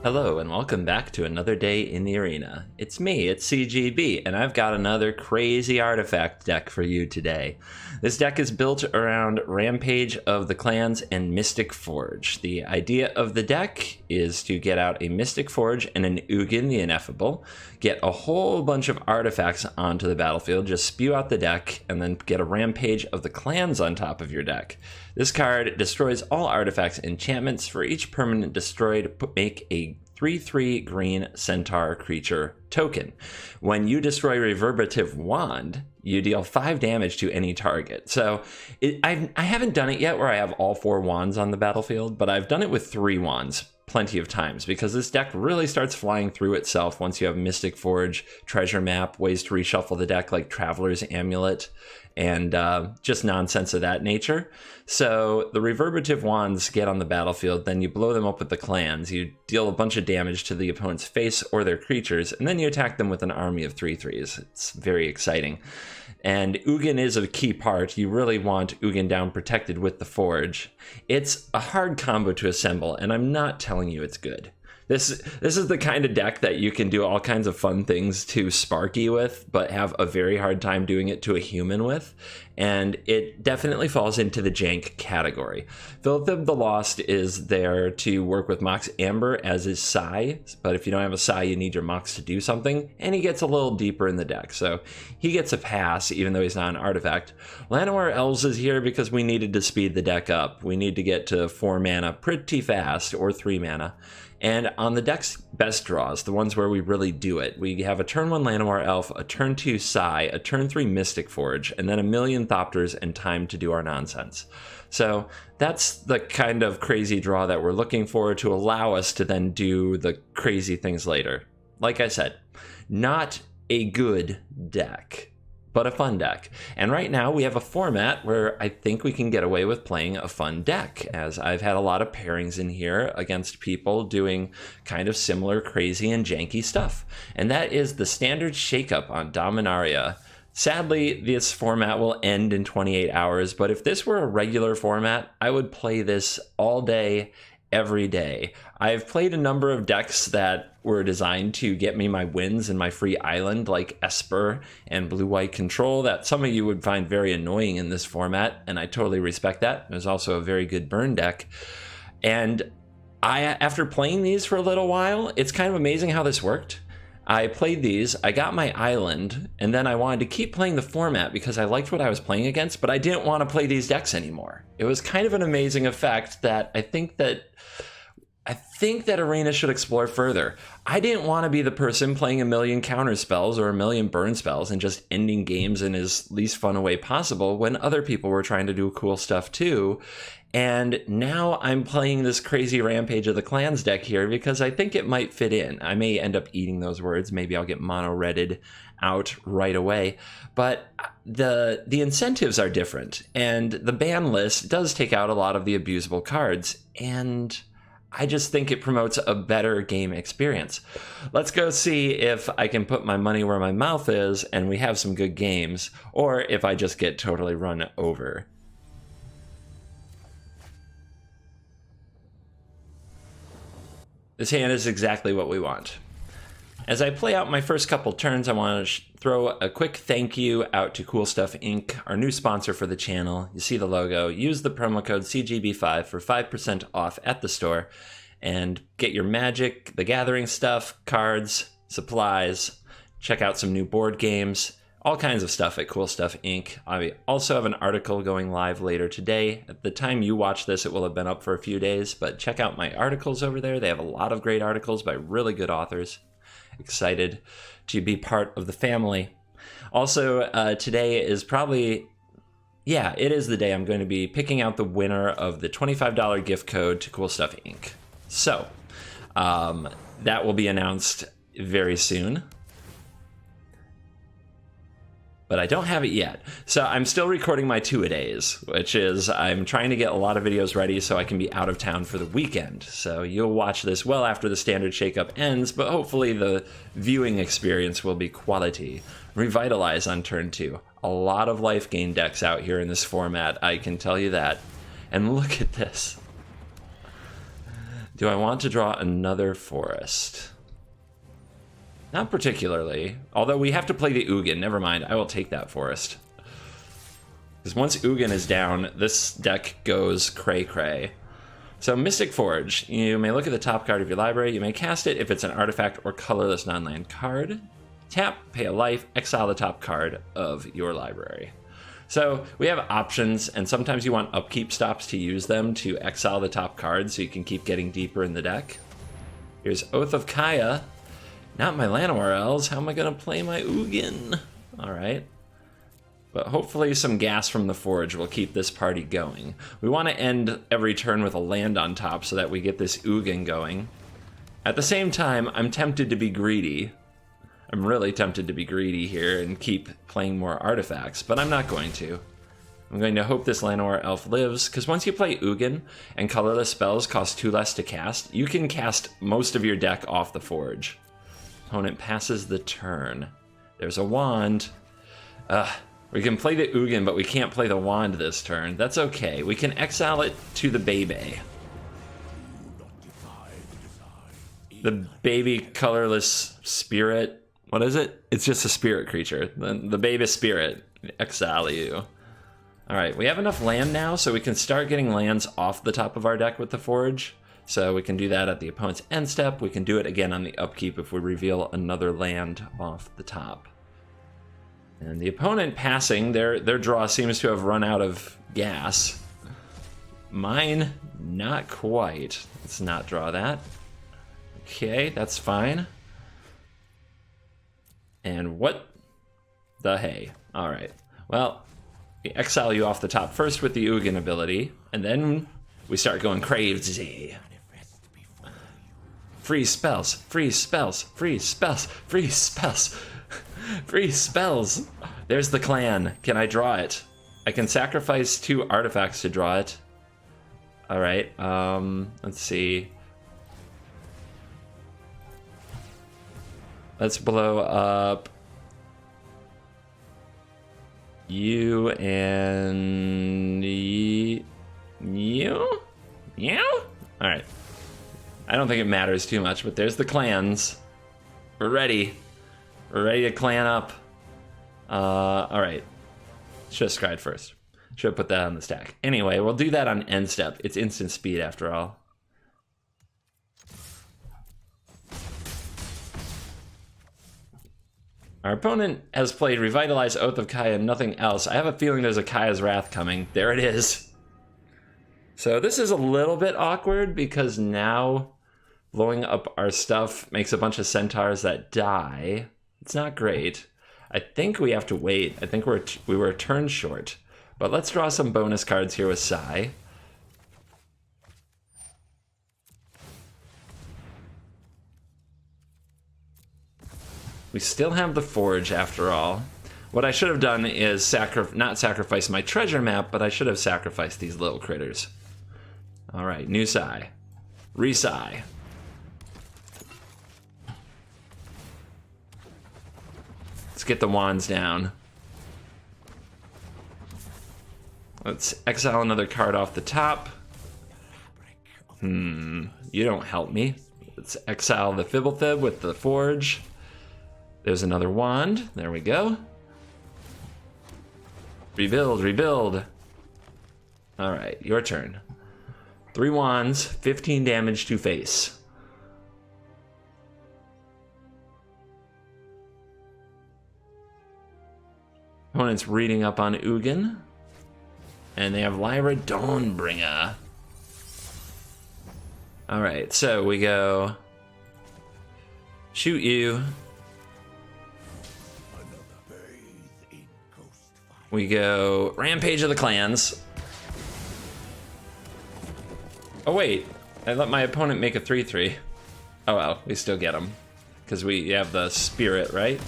Hello and welcome back to another day in the arena. It's me, it's CGB, and I've got another crazy artifact deck for you today. This deck is built around Rampage of the Clans and Mystic Forge. The idea of the deck is to get out a Mystic Forge and an Ugin the Ineffable, get a whole bunch of artifacts onto the battlefield, just spew out the deck, and then get a Rampage of the Clans on top of your deck. This card destroys all artifacts and enchantments. For each permanent destroyed, make a 3/3 green centaur creature token. When you destroy Reverberative Wand, you deal 5 damage to any target. So I haven't done it yet where I have all 4 wands on the battlefield, but I've done it with 3 wands plenty of times because this deck really starts flying through itself once you have Mystic Forge, Treasure Map, ways to reshuffle the deck like Traveler's Amulet, and just nonsense of that nature. So the Reverberative Wands get on the battlefield, then you blow them up with the clans, you deal a bunch of damage to the opponent's face or their creatures, and then you attack them with an army of 3/3s. It's very exciting. And Ugin is a key part. You really want Ugin down protected with the Forge. It's a hard combo to assemble, and I'm not telling you it's good. This is the kind of deck that you can do all kinds of fun things to Sparky with, but have a very hard time doing it to a human with. And it definitely falls into the jank category. Philip the Lost is there to work with Mox Amber as his Sai, but if you don't have a Sai, you need your Mox to do something, and he gets a little deeper in the deck, so he gets a pass even though he's not an artifact. Llanowar Elves is here because we needed to speed the deck up. We need to get to 4 mana pretty fast, or 3 mana. And on the deck's best draws, the ones where we really do it, we have a turn 1 Llanowar Elf, a turn 2 Sai, a turn 3 Mystic Forge, and then a million Thopters and time to do our nonsense. So that's the kind of crazy draw that we're looking for to allow us to then do the crazy things later. Like I said, not a good deck, but a fun deck. And right now we have a format where I think we can get away with playing a fun deck, as I've had a lot of pairings in here against people doing kind of similar crazy and janky stuff. And that is the standard shakeup on Dominaria. Sadly, this format will end in 28 hours, but if this were a regular format, I would play this all day, every day. I've played a number of decks that were designed to get me my wins in my free island, like Esper and Blue-White Control, that some of you would find very annoying in this format, and I totally respect that. There's also a very good burn deck. And after playing these for a little while, it's kind of amazing how this worked. I played these, I got my island, and then I wanted to keep playing the format because I liked what I was playing against, but I didn't want to play these decks anymore. It was kind of an amazing effect that I think that Arena should explore further. I didn't want to be the person playing a million counter spells or a million burn spells and just ending games in as least fun a way possible when other people were trying to do cool stuff too. And now I'm playing this crazy Rampage of the Clans deck here because I think it might fit in. I may end up eating those words. Maybe I'll get mono-redded out right away. But the incentives are different. And the ban list does take out a lot of the abusable cards. And I just think it promotes a better game experience. Let's go see if I can put my money where my mouth is and we have some good games, or if I just get totally run over. This hand is exactly what we want. As I play out my first couple turns, I want to throw a quick thank you out to Cool Stuff Inc., our new sponsor for the channel. You see the logo. Use the promo code CGB5 for 5% off at the store and get your Magic, the Gathering stuff, cards, supplies. Check out some new board games, all kinds of stuff at Cool Stuff Inc. I also have an article going live later today. At the time you watch this, it will have been up for a few days, but check out my articles over there. They have a lot of great articles by really good authors. Excited to be part of the family. Also, today is probably, yeah, it is the day I'm going to be picking out the winner of the $25 gift code to Cool Stuff Inc. So, that will be announced very soon. But I don't have it yet. So I'm still recording my two-a-days, which is I'm trying to get a lot of videos ready so I can be out of town for the weekend. So you'll watch this well after the standard shakeup ends, but hopefully the viewing experience will be quality. Revitalize on turn 2. A lot of life gain decks out here in this format, I can tell you that. And look at this. Do I want to draw another forest? Not particularly. Although we have to play the Ugin. Never mind. I will take that forest. Because once Ugin is down, this deck goes cray-cray. So Mystic Forge. You may look at the top card of your library. You may cast it if it's an artifact or colorless non-land card. Tap, pay a life, exile the top card of your library. So we have options, and sometimes you want upkeep stops to use them to exile the top card so you can keep getting deeper in the deck. Here's Oath of Kaya. Not my Llanowar Elves. How am I going to play my Ugin? All right. But hopefully some gas from the Forge will keep this party going. We want to end every turn with a land on top so that we get this Ugin going. At the same time, I'm tempted to be greedy. I'm really tempted to be greedy here and keep playing more artifacts, but I'm not going to. I'm going to hope this Llanowar Elf lives, because once you play Ugin and colorless spells cost 2 less to cast, you can cast most of your deck off the Forge. Opponent passes the turn. There's a wand. We can play the Ugin, but we can't play the wand this turn. That's okay. We can exile it to the baby. The baby colorless spirit. What is it? It's just a spirit creature. The baby spirit. Exile you. Alright, we have enough land now, so we can start getting lands off the top of our deck with the Forge. So we can do that at the opponent's end step. We can do it again on the upkeep if we reveal another land off the top. And the opponent passing, their draw seems to have run out of gas. Mine, not quite. Let's not draw that. Okay, that's fine. And what the hey? All right. Well, we exile you off the top first with the Ugin ability, and then we start going crazy. Free spells, free spells, free spells, free spells, free spells. There's the clan. Can I draw it? I can sacrifice 2 artifacts to draw it. All right. Let's see. Let's blow up you and you. All right. I don't think it matters too much, but there's the clans. We're ready. We're ready to clan up. All right. Should have scryed first. Should have put that on the stack. Anyway, we'll do that on end step. It's instant speed after all. Our opponent has played Revitalize, Oath of Kaya, and nothing else. I have a feeling there's a Kaya's Wrath coming. There it is. So this is a little bit awkward because now blowing up our stuff makes a bunch of centaurs that die. It's not great. I think we have to wait. I think we were a turn short. But let's draw some bonus cards here with Sai. We still have the Forge after all. What I should have done is not sacrifice my treasure map, but I should have sacrificed these little critters. All right, new Sai. Re-Sai. Let's get the wands down. Let's exile another card off the top. You don't help me. Let's exile the Fibblethib with the Forge. There's another wand. There we go. Rebuild, rebuild. All right, your turn. 3 wands, 15 damage to face. Opponent's reading up on Ugin. And they have Lyra Dawnbringer. All right, so we go shoot you. We go Rampage of the Clans. Oh wait, I let my opponent make a 3/3. Oh well, we still get him. Because we have the spirit, right?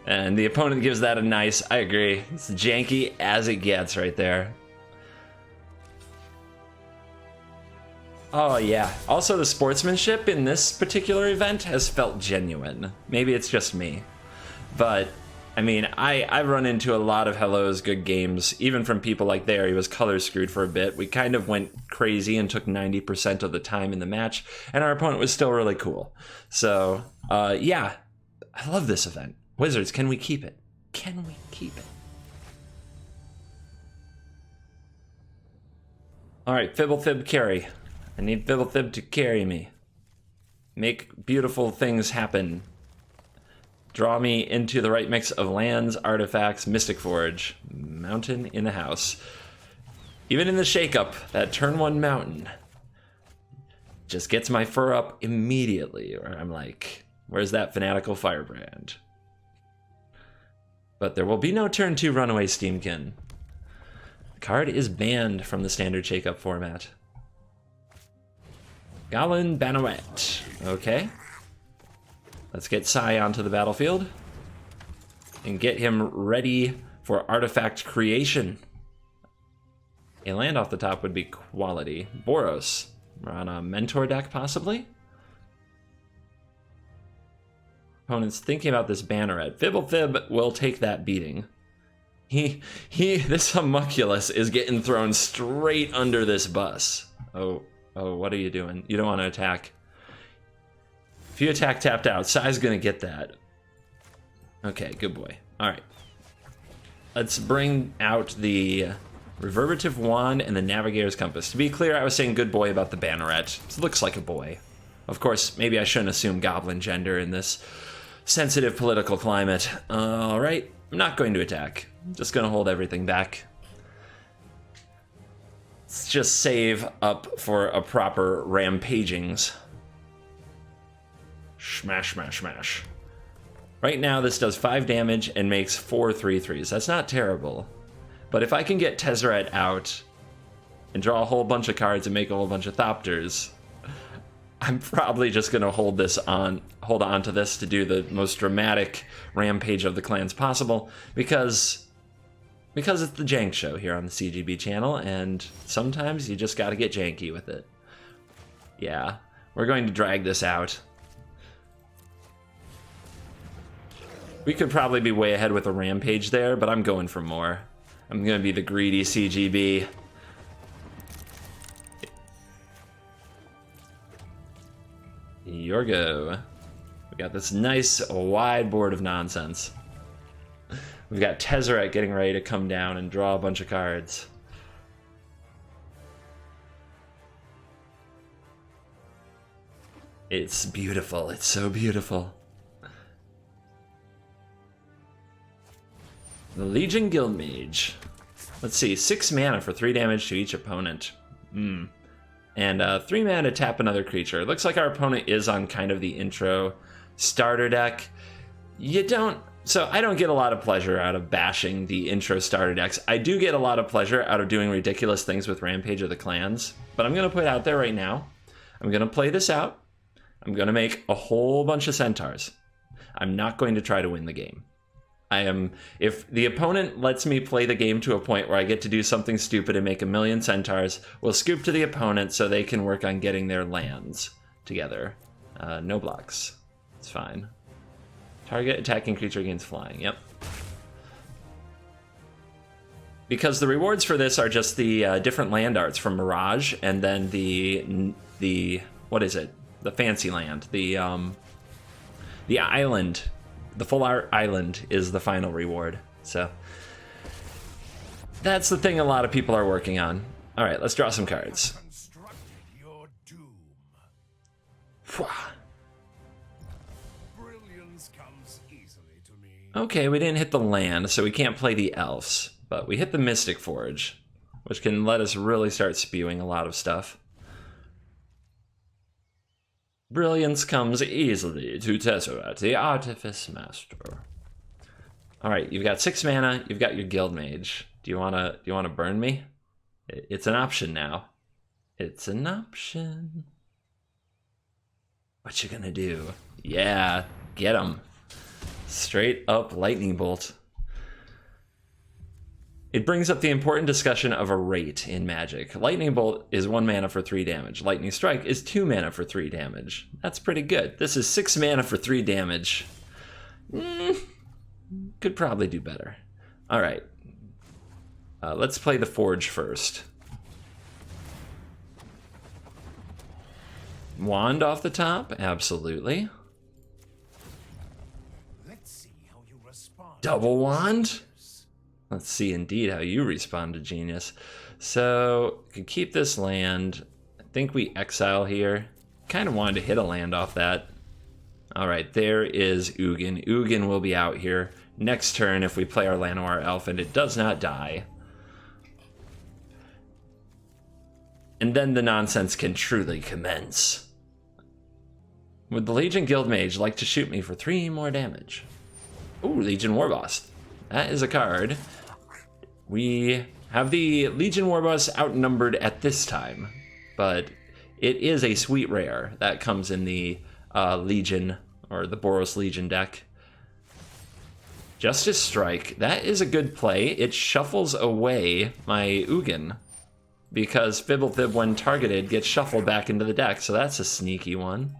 And the opponent gives that a nice, I agree. It's janky as it gets right there. Oh yeah, also the sportsmanship in this particular event has felt genuine. Maybe it's just me. But I mean, I've run into a lot of hellos good games, even from people like there. He was color screwed for a bit. We kind of went crazy and took 90% of the time in the match, and our opponent was still really cool. So, yeah, I love this event. Wizards, can we keep it? Can we keep it? All right, Fibblethib carry. I need Fibblethib to carry me. Make beautiful things happen. Draw me into the right mix of lands, artifacts, Mystic Forge. Mountain in the house. Even in the shakeup, that turn 1 mountain just gets my fur up immediately, where I'm like, where's that Fanatical Firebrand? But there will be no turn 2 Runaway Steamkin. The card is banned from the standard shakeup format. Goblin Banneret. Okay. Let's get Sai onto the battlefield and get him ready for artifact creation. A land off the top would be quality. Boros. We're on a Mentor deck, possibly? Opponent's thinking about this Banneret. Fibblethib will take that beating. This homunculus is getting thrown straight under this bus. Oh, what are you doing? You don't want to attack. If you attack tapped out, Sai's gonna get that. Okay, good boy. All right. Let's bring out the Reverberative Wand and the Navigator's Compass. To be clear, I was saying good boy about the Banneret. It looks like a boy. Of course, maybe I shouldn't assume goblin gender in this sensitive political climate. All right, I'm not going to attack. I'm just gonna hold everything back. Let's just save up for a proper rampagings. Smash, smash, smash. Right now, this does 5 damage and makes 4 3/3s. That's not terrible. But if I can get Tezzeret out and draw a whole bunch of cards and make a whole bunch of Thopters, I'm probably just going to hold on to this to do the most dramatic rampage of the clans possible, because it's the Jank show here on the CGB channel, and sometimes you just got to get janky with it. Yeah, we're going to drag this out. We could probably be way ahead with a Rampage there, but I'm going for more. I'm going to be the greedy CGB. Yorgo. We got this nice wide board of nonsense. We've got Tezzeret getting ready to come down and draw a bunch of cards. It's beautiful. It's so beautiful. The Legion Guildmage. Let's see, 6 mana for 3 damage to each opponent. And 3 mana to tap another creature. It looks like our opponent is on kind of the intro starter deck. So I don't get a lot of pleasure out of bashing the intro starter decks. I do get a lot of pleasure out of doing ridiculous things with Rampage of the Clans. But I'm going to put it out there right now. I'm going to play this out. I'm going to make a whole bunch of Centaurs. I'm not going to try to win the game. If the opponent lets me play the game to a point where I get to do something stupid and make a million Centaurs, we'll scoop to the opponent so they can work on getting their lands together. No blocks. It's fine. Target attacking creature gains flying. Yep. Because the rewards for this are just the different land arts from Mirage, and then the what is it? The fancy land. The island. The full art island is the final reward. So that's the thing a lot of people are working on. All right, let's draw some cards. Okay, we didn't hit the land, so we can't play the elves, but we hit the Mystic Forge, which can let us really start spewing a lot of stuff. Brilliance comes easily to Tezzeret, the Artifice Master. All right, you've got 6 mana. You've got your Guildmage. Do you wanna burn me? It's an option now. It's an option. What you gonna do? Yeah, get him. Straight up lightning bolt. It brings up the important discussion of a rate in Magic. Lightning Bolt is 1 mana for 3 damage. Lightning Strike is 2 mana for 3 damage. That's pretty good. This is 6 mana for 3 damage. Could probably do better. All right. Let's play the Forge first. Wand off the top? Absolutely. Let's see how you respond. Double wand? Let's see indeed how you respond to Genius. So, can keep this land. I think we exile here. Kind of wanted to hit a land off that. All right, there is Ugin. Ugin will be out here next turn if we play our Llanowar Elf and it does not die. And then the nonsense can truly commence. Would the Legion Guildmage like to shoot me for 3 more damage? Ooh, Legion Warboss. That is a card. We have the Legion Warboss outnumbered at this time, but it is a sweet rare that comes in the Legion, or the Boros Legion deck. Justice Strike, that is a good play. It shuffles away my Ugin, because Fibblethib, when targeted, gets shuffled back into the deck, so that's a sneaky one.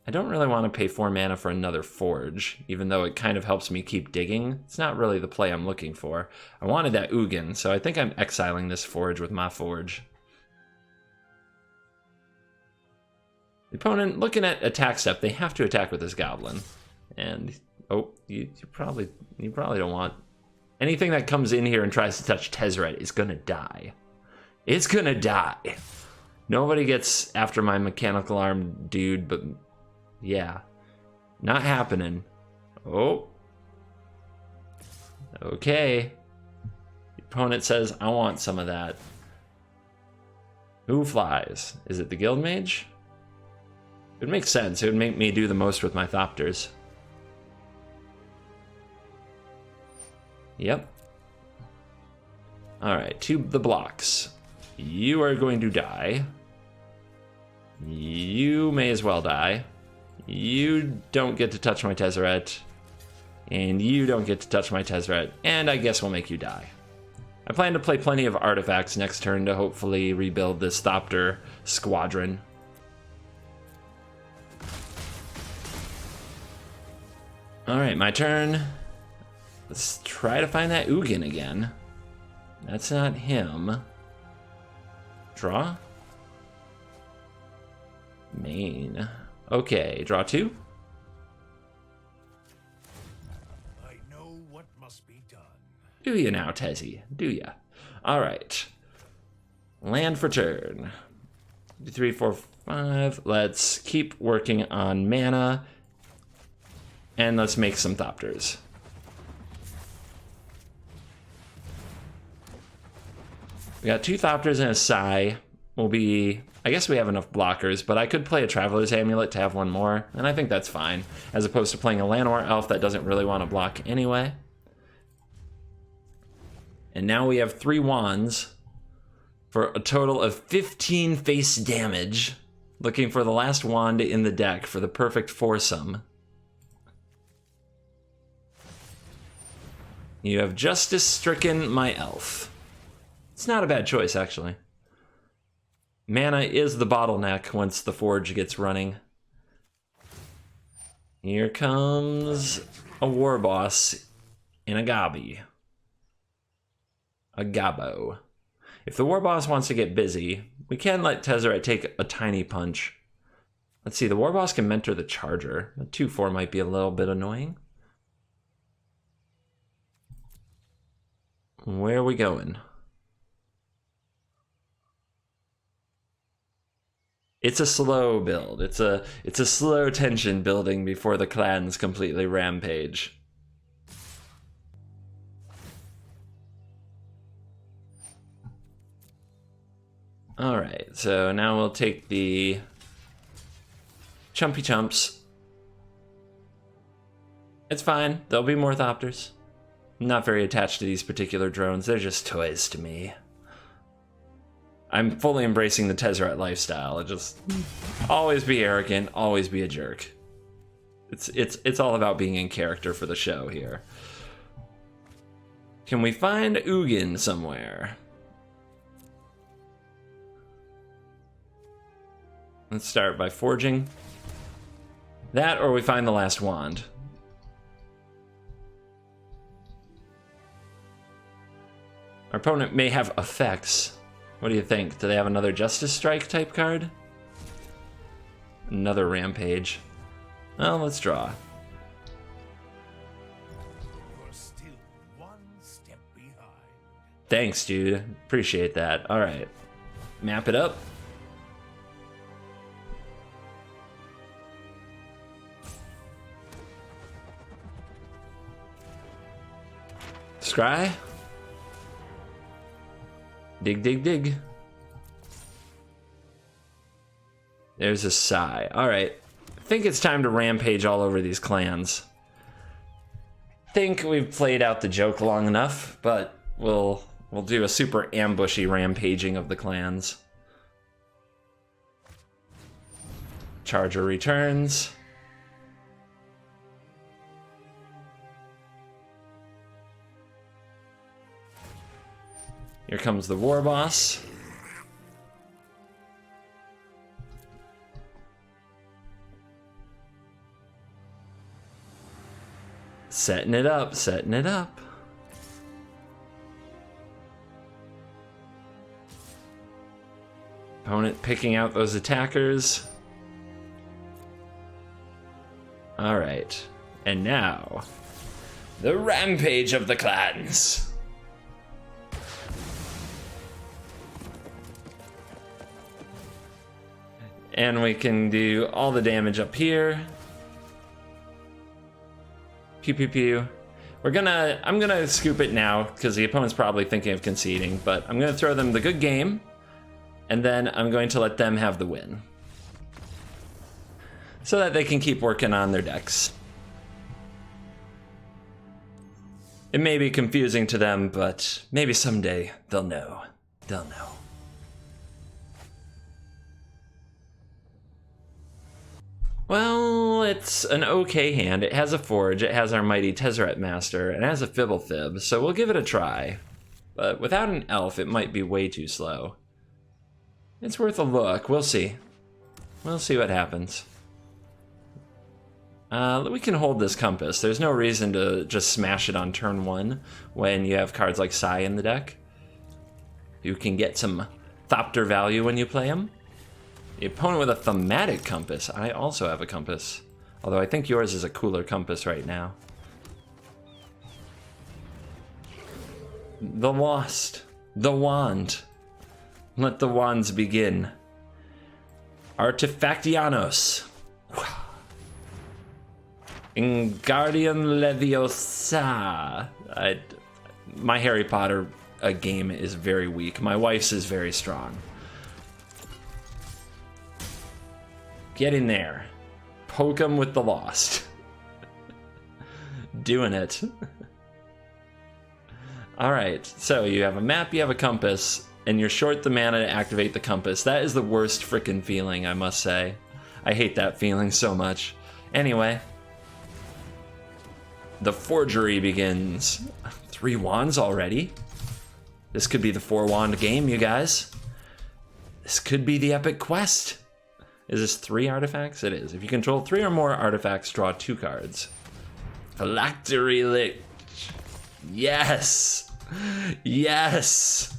I don't really want to pay 4 mana for another Forge, even though it kind of helps me keep digging. It's not really the play I'm looking for. I wanted that Ugin, so I think I'm exiling this Forge with my Forge. The opponent, looking at attack step, they have to attack with this Goblin. And, oh, you probably don't want... Anything that comes in here and tries to touch Tezzeret is gonna die. It's gonna die. Nobody gets after my mechanical arm dude, but... yeah, not happening. Oh. Okay. The opponent says, I want some of that. Who flies? Is it the Guildmage? It would make sense. It would make me do the most with my Thopters. Yep. Alright, to the blocks. You are going to die. You may as well die. You don't get to touch my Tezzeret, and you don't get to touch my Tezzeret, and I guess we'll make you die. I plan to play plenty of artifacts next turn to hopefully rebuild this Thopter squadron. Alright, my turn. Let's try to find that Ugin again. That's not him. Draw? Main. Okay, draw 2. I know what must be done. Do you now, Tezzy? Do ya? All right. Land for turn. 3, 4, 5. Let's keep working on mana. And let's make some Thopters. We got 2 Thopters and a Sai. Will be... I guess we have enough blockers, but I could play a Traveler's Amulet to have 1 more, and I think that's fine, as opposed to playing a Llanowar Elf that doesn't really want to block anyway. And now we have 3 wands for a total of 15 face damage, looking for the last wand in the deck for the perfect foursome. You have Justice Stricken my Elf. It's not a bad choice, actually. Mana is the bottleneck once the Forge gets running. Here comes a Warboss in a Gabi. A Gabo. If the Warboss wants to get busy, we can let Tezzeret take a tiny punch. Let's see, the Warboss can mentor the Charger. The 2/4 might be a little bit annoying. Where are we going? It's a slow build. It's a slow tension building before the clans completely rampage. All right, so now we'll take the Chumpy Chumps. It's fine. There'll be more Thopters. I'm not very attached to these particular drones. They're just toys to me. I'm fully embracing the Tezzeret lifestyle. It just always be arrogant, always be a jerk. It's all about being in character for the show here. Can we find Ugin somewhere? Let's start by forging. That or we find the last wand. Our opponent may have effects. What do you think? Do they have another Justice Strike type card? Another Rampage. Well, let's draw. You're still one step behind. Thanks, dude. Appreciate that. All right. Map it up. Scry. Dig, dig, dig. There's a sigh. All right. I think it's time to rampage all over these clans. Think we've played out the joke long enough, but we'll do a super ambushy rampaging of the clans. Charger returns. Here comes the war boss. Setting it up, setting it up. Opponent picking out those attackers. All right, and now, the rampage of the clans. And we can do all the damage up here. Pew pew pew. I'm gonna scoop it now because the opponent's probably thinking of conceding, but I'm gonna throw them the good game, and then I'm going to let them have the win. So that they can keep working on their decks. It may be confusing to them, but maybe someday they'll know. They'll know. Well, it's an okay hand. It has a Forge, it has our mighty Tezzeret Master, and it has a Fibble Fib, so we'll give it a try. But without an elf, it might be way too slow. It's worth a look. We'll see. We'll see what happens. We can hold this Compass. There's no reason to just smash it on turn 1 when you have cards like Sai in the deck. You can get some Thopter value when you play them. The opponent with a thematic compass. I also have a compass. Although I think yours is a cooler compass right now. The Lost. The Wand. Let the wands begin. Artefactianos. Ingardium Leviosa. My Harry Potter game is very weak. My wife's is very strong. Get in there. Poke 'em with the Lost. Doing it. Alright, so you have a map, you have a compass, and you're short the mana to activate the compass. That is the worst frickin' feeling, I must say. I hate that feeling so much. Anyway. The forgery begins. 3 wands already? This could be the 4-wand game, you guys. This could be the epic quest. Is this 3 artifacts? It is. If you control 3 or more artifacts, draw 2 cards. Phylactery Lich. Yes! Yes!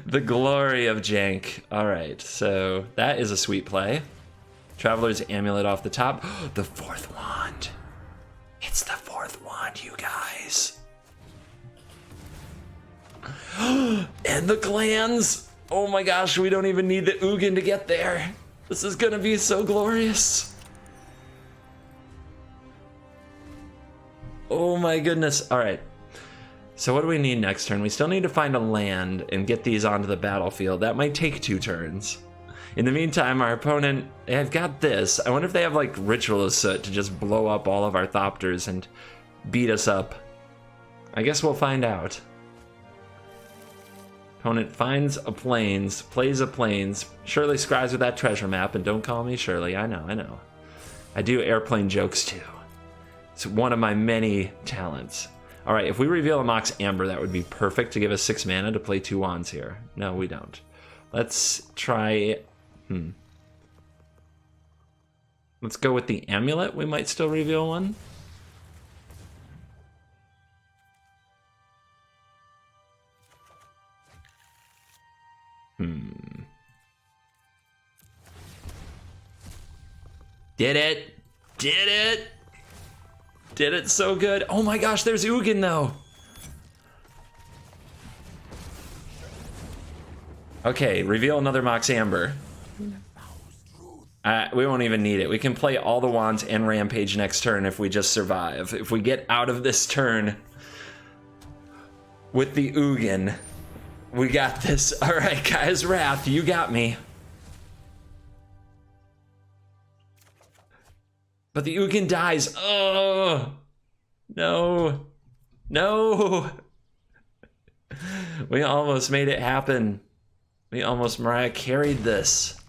The glory of Jank. Alright, so that is a sweet play. Traveler's Amulet off the top. The 4th wand. It's the 4th wand, you guys. And the clans! Oh my gosh, we don't even need the Ugin to get there. This is gonna be so glorious. Oh my goodness. All right. So what do we need next turn? We still need to find a land and get these onto the battlefield. That might take 2 turns. In the meantime, our opponent, they've got this. I wonder if they have like Ritual of Soot to just blow up all of our Thopters and beat us up. I guess we'll find out. Opponent finds a plains, plays a plains. Shirley scries with that treasure map, and don't call me Shirley. I know, I know. I do airplane jokes too. It's one of my many talents. All right, if we reveal a Mox Amber, that would be perfect to give us 6 mana to play 2 wands here. No, we don't. Let's try. Let's go with the amulet. We might still reveal one. Did it! Did it! Did it so good. Oh my gosh, there's Ugin though. Okay, reveal another Mox Amber. We won't even need it. We can play all the wands and Rampage next turn if we just survive. If we get out of this turn with the Ugin, we got this. All right, guys, Wrath, you got me. But the Ugin dies. Oh, no. No. We almost made it happen. We almost Mariah carried this.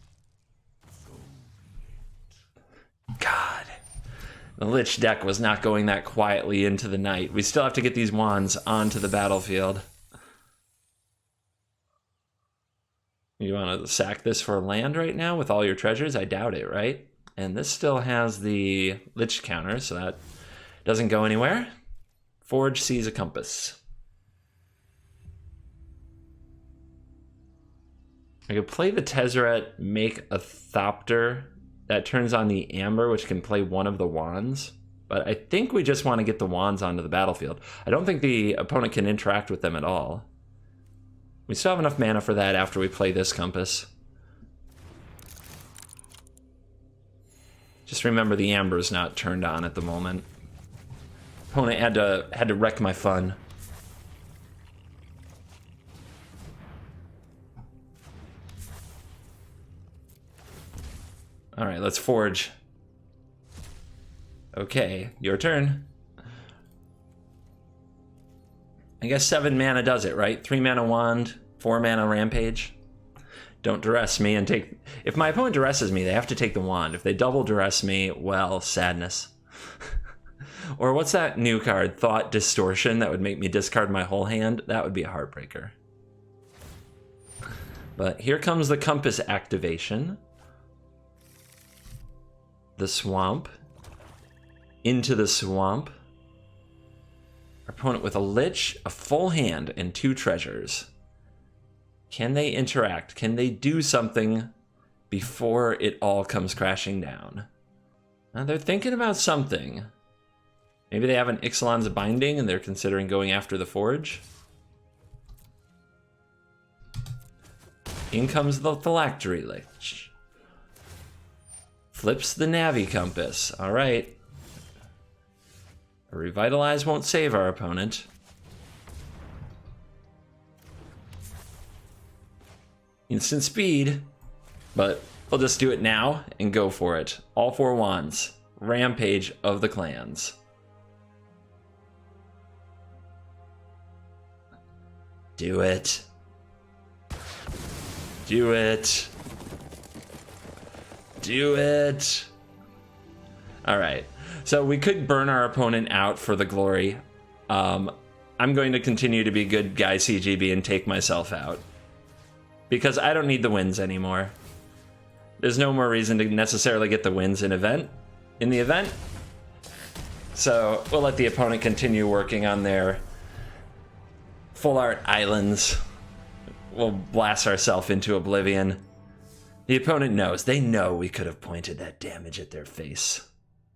God. The Lich deck was not going that quietly into the night. We still have to get these wands onto the battlefield. You want to sack this for land right now with all your treasures? I doubt it, right? And this still has the Lich counter, so that doesn't go anywhere. Forge sees a compass. I could play the Tezzeret, make a Thopter. That turns on the Amber, which can play one of the wands. But I think we just want to get the wands onto the battlefield. I don't think the opponent can interact with them at all. We still have enough mana for that after we play this compass. Just remember the Amber's not turned on at the moment. Opponent had to wreck my fun. All right, let's forge. Okay, your turn. I guess 7 mana does it, right? 3 mana wand, 4 mana rampage. Don't duress me and take... If my opponent duresses me, they have to take the wand. If they double duress me, well, sadness. Or what's that new card? Thought Distortion that would make me discard my whole hand? That would be a heartbreaker. But here comes the compass activation. The swamp. Into the swamp. Our opponent with a Lich, a full hand, and 2 treasures. Can they interact? Can they do something before it all comes crashing down? Now they're thinking about something. Maybe they have an Ixalan's Binding and they're considering going after the Forge. In comes the Phylactery Lich. Flips the Navi Compass. All right. A Revitalize won't save our opponent. Instant speed, but we'll just do it now and go for it. All 4 wands. Rampage of the clans. Do it. Do it. Do it. All right. So we could burn our opponent out for the glory. I'm going to continue to be good guy CGB and take myself out. Because I don't need the wins anymore. There's no more reason to necessarily get the wins in the event. So we'll let the opponent continue working on their full art islands. We'll blast ourselves into oblivion. The opponent knows. They know we could have pointed that damage at their face.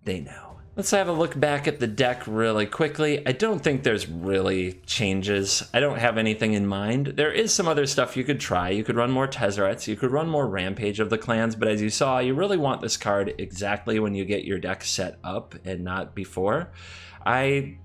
They know. Let's have a look back at the deck really quickly. I don't think there's really changes. I don't have anything in mind. There is some other stuff you could try. You could run more Tezzerets. You could run more Rampage of the Clans. But as you saw, you really want this card exactly when you get your deck set up and not before. I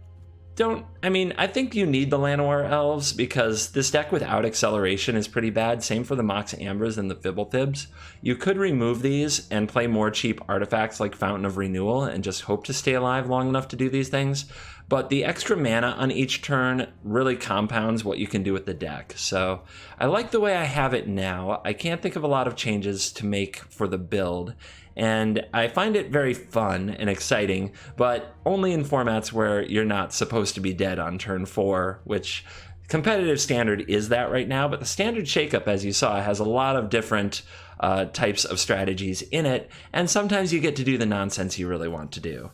think you need the Llanowar Elves because this deck without acceleration is pretty bad. Same for the Mox Ambers and the Fibblethibs. You could remove these and play more cheap artifacts like Fountain of Renewal and just hope to stay alive long enough to do these things. But the extra mana on each turn really compounds what you can do with the deck. So I like the way I have it now. I can't think of a lot of changes to make for the build. And I find it very fun and exciting, but only in formats where you're not supposed to be dead on turn 4, which competitive standard is that right now. But the standard shakeup, as you saw, has a lot of different types of strategies in it, and sometimes you get to do the nonsense you really want to do.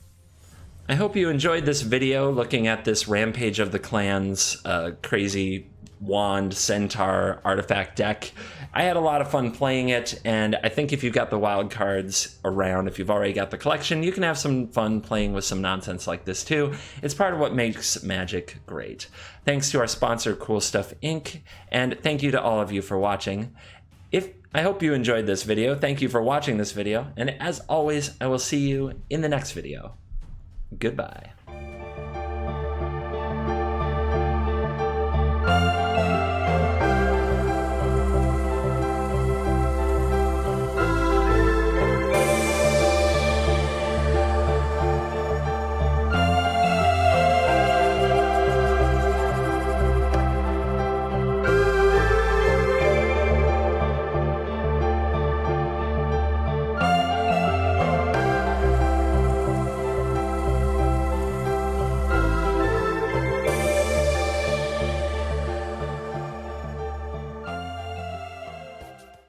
I hope you enjoyed this video looking at this Rampage of the Clans crazy wand centaur artifact deck. I had a lot of fun playing it, and I think if you've got the wild cards around, if you've already got the collection, you can have some fun playing with some nonsense like this too. It's part of what makes Magic great. Thanks to our sponsor, Cool Stuff Inc., and thank you to all of you for watching. I hope you enjoyed this video. Thank you for watching this video, and as always, I will see you in the next video. Goodbye.